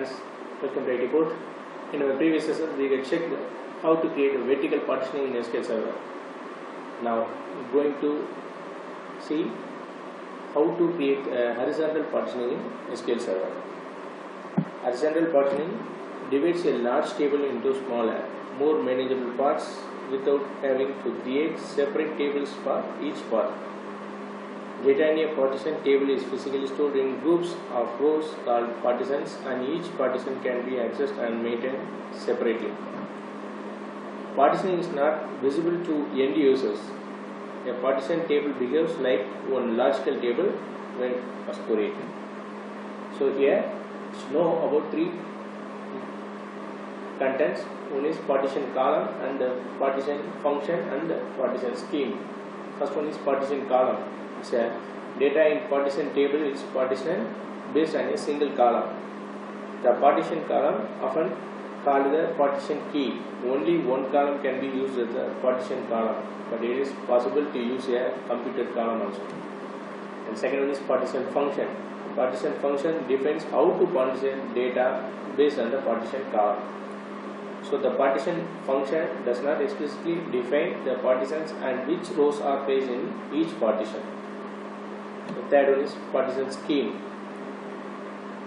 friends, welcome to IT Port. In our previous session, we had checked how to create a vertical partitioning in SQL Server. Now, we're going to see how to create a horizontal partitioning in SQL Server. Horizontal partitioning divides a large table into smaller, more manageable parts without having to create separate tables for each part. Data in a partition table is physically stored in groups of rows called partitions, and each partition can be accessed and maintained separately. Partitioning is not visible to end users. A partition table behaves like one logical table when first created. So here, know about three contents. One is partition column and the partition function and the partition scheme. First one is partition column. It's a data in partition table is partitioned based on a single column. The partition column often called the partition key. Only one column can be used as the partition column, but it is possible to use a computed column also. And second one is partition function. Partition function defines how to partition data based on the partition column. So the partition function does not explicitly define the partitions and which rows are placed in each partition. The third one is partition scheme.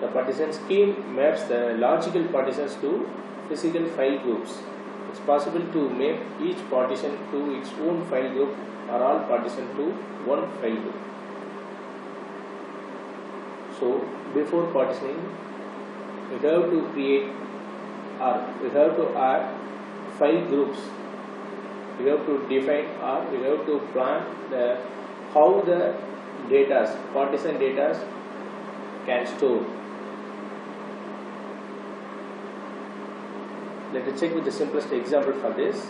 The partition scheme maps the logical partitions to physical file groups. It's possible to map each partition to its own file group or all partitions to one file group. So before partitioning, we have to create or we have to add file groups. We have to define or we have to plan how the partition data can store. Let us check with the simplest example for this.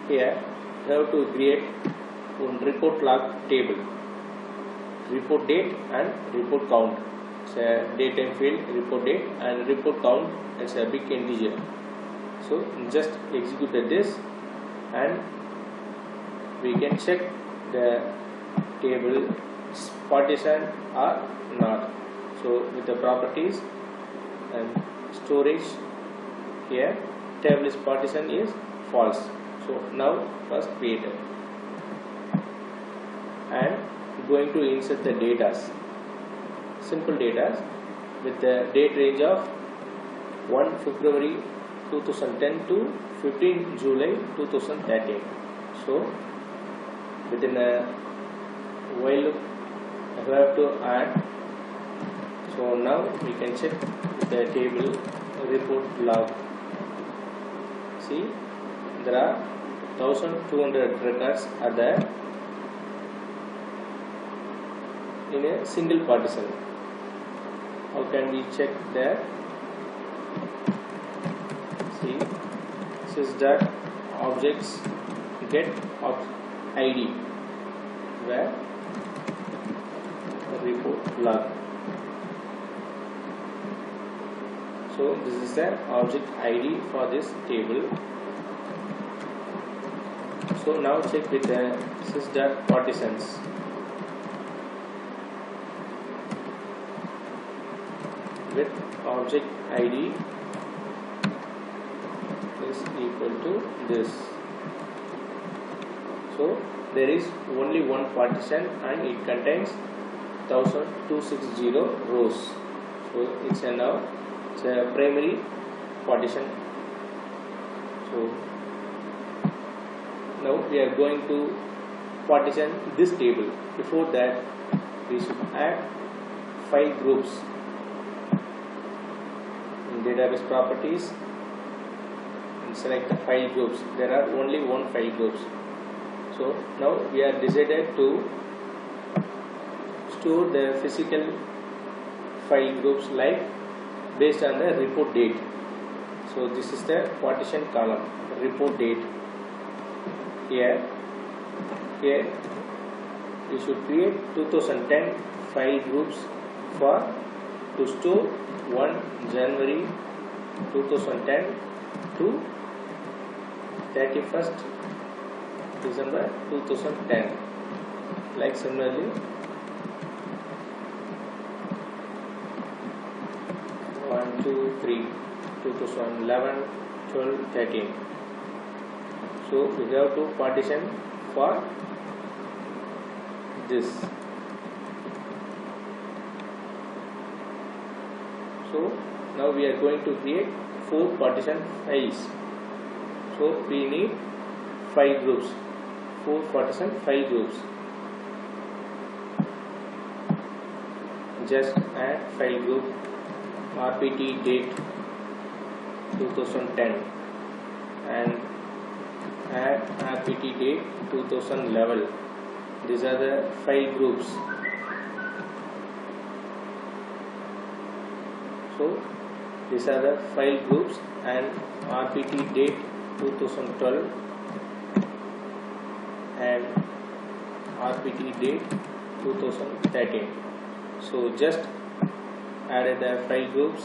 Here we have to create one report log table, report date and report count. It's a date time field, report date, and report count as a big integer. So just execute this and we can check the table partition or not. So with the properties and storage, here table is partition is false. So now first create it and going to insert the data, simple data with the date range of 1 February 2010 to 15 July 2013. So within a while loop I have to add. So now we can check the table report log. See, there are 1200 records are there in a single partition. How can we check that? See, sys objects get ID where report log. So this is the object ID for this table. So now check with the sys.partitions. With object ID is equal to this. So there is only one partition and it contains 1260 rows. So it's a primary partition. So now we are going to partition this table. Before that, we should add file groups. In database properties and select the file groups. There are only one file groups. So now we are decided to store the physical file groups like based on the report date. So this is the partition column, report date. Here we should create 2010 file groups to store 1 January 2010 to 31st December 2010. Like similarly 2, 3, 2011, 12, 13. So we have to partition for this. So now we are going to create 4 partition files. So we need 5 groups, 4 partition 5 groups. Just add file group rpt date 2010 and add rpt date 2011. These are the file groups. So these are the file groups and rpt date 2012 and rpt date 2013. So just added the file groups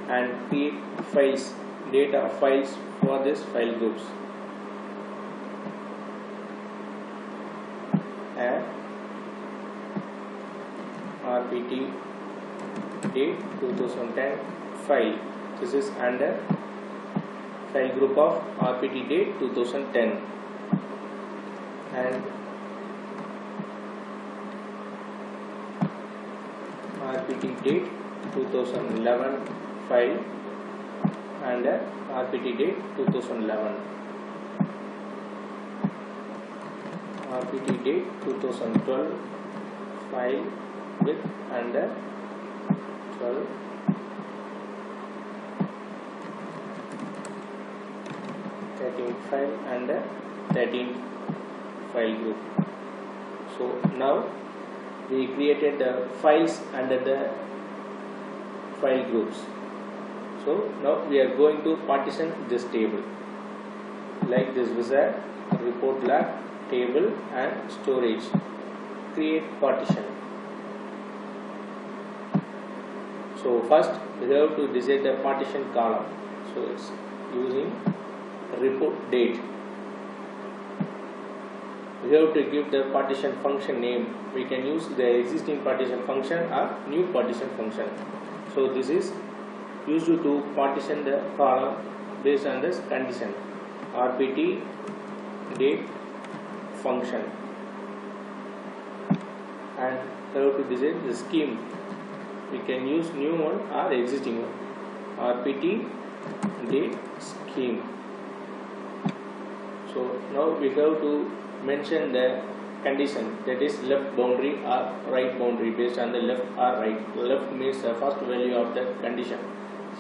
and create files, data files for this file groups. Add rpt date 2010 file. This is under file group of rpt date 2010 and rpt date 2011 file and rpt date 2011, rpt date 2012 file with under 12, 13 file and 13 file group. So now we created the files under the file groups. So now we are going to partition this table like this wizard, report log, table and storage. Create partition. So first we have to decide the partition column. So it's using report date. We have to give the partition function name. We can use the existing partition function or new partition function. So this is used to partition the column based on this condition. rpt date function, and we have to decide the scheme. We can use new one or existing one. rpt date scheme. So now we have to mention the condition, that is left boundary or right boundary, based on the left or right. Left means the first value of the condition.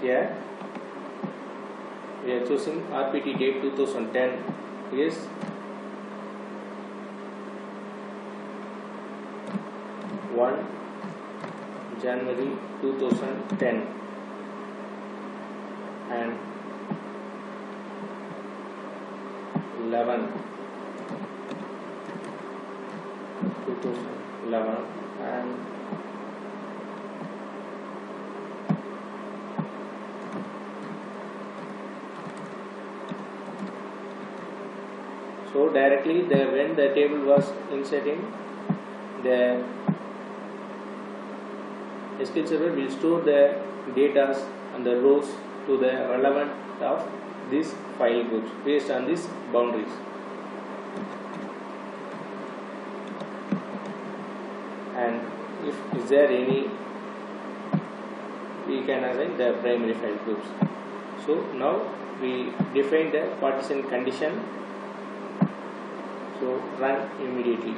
Here we are choosing rpt date 2010 is 1 January 2010 and 11 2011 and so directly when the table was inserting, the SQL Server will store the data and the rows to the relevant of these file groups based on these boundaries. And if is there any, we can assign the primary file groups. So now we define the partition condition. So run immediately.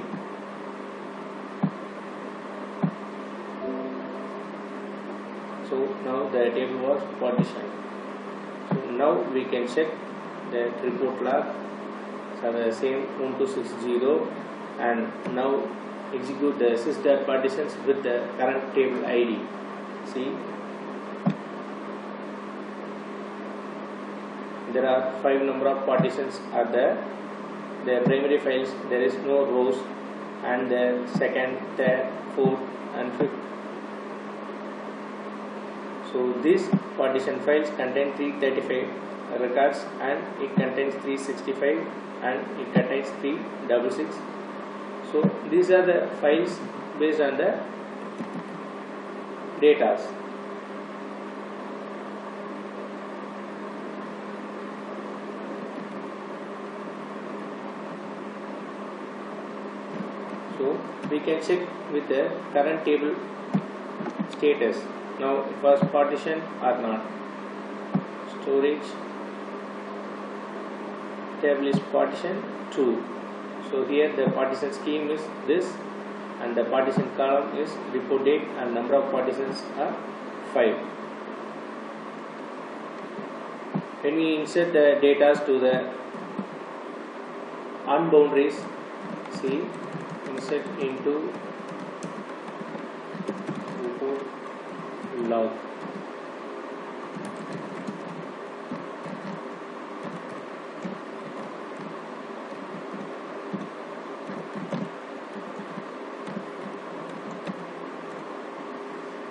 So now the table was partitioned. So now we can check the report log. So the same 1260 and now execute the sys.partitions with the current table ID. See, there are 5 number of partitions are there. The primary files, there is no rows, and the second, third, fourth and fifth. So these partition files contain 335 records and it contains 365 and it contains 366. So these are the files based on the data. we can check with the current table status. Now it was partitioned or not. Storage table is partition 2. So here the partition scheme is this, and the partition column is report date, and number of partitions are 5. When we insert the data to the unboundaries, see, insert into report log.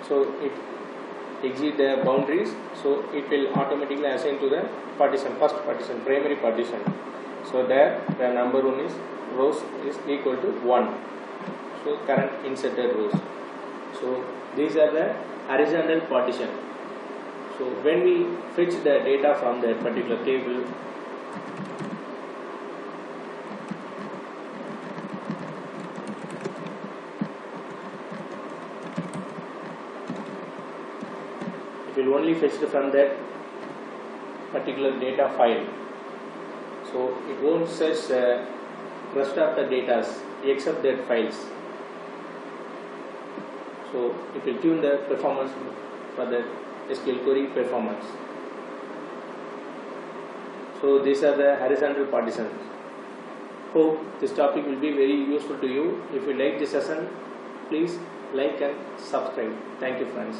So it exit the boundaries, so it will automatically assign to the partition, first partition, primary partition. So there the number one is rows is equal to 1. So current inserted rows. So these are the horizontal partition. So when we fetch the data from that particular table, it will only fetch from that particular data file. So it won't search the rest of the data except that files. So it will tune the performance for the SQL query performance. So these are the horizontal partitions. Hope this topic will be very useful to you. If you like this session, please like and subscribe. Thank you, friends.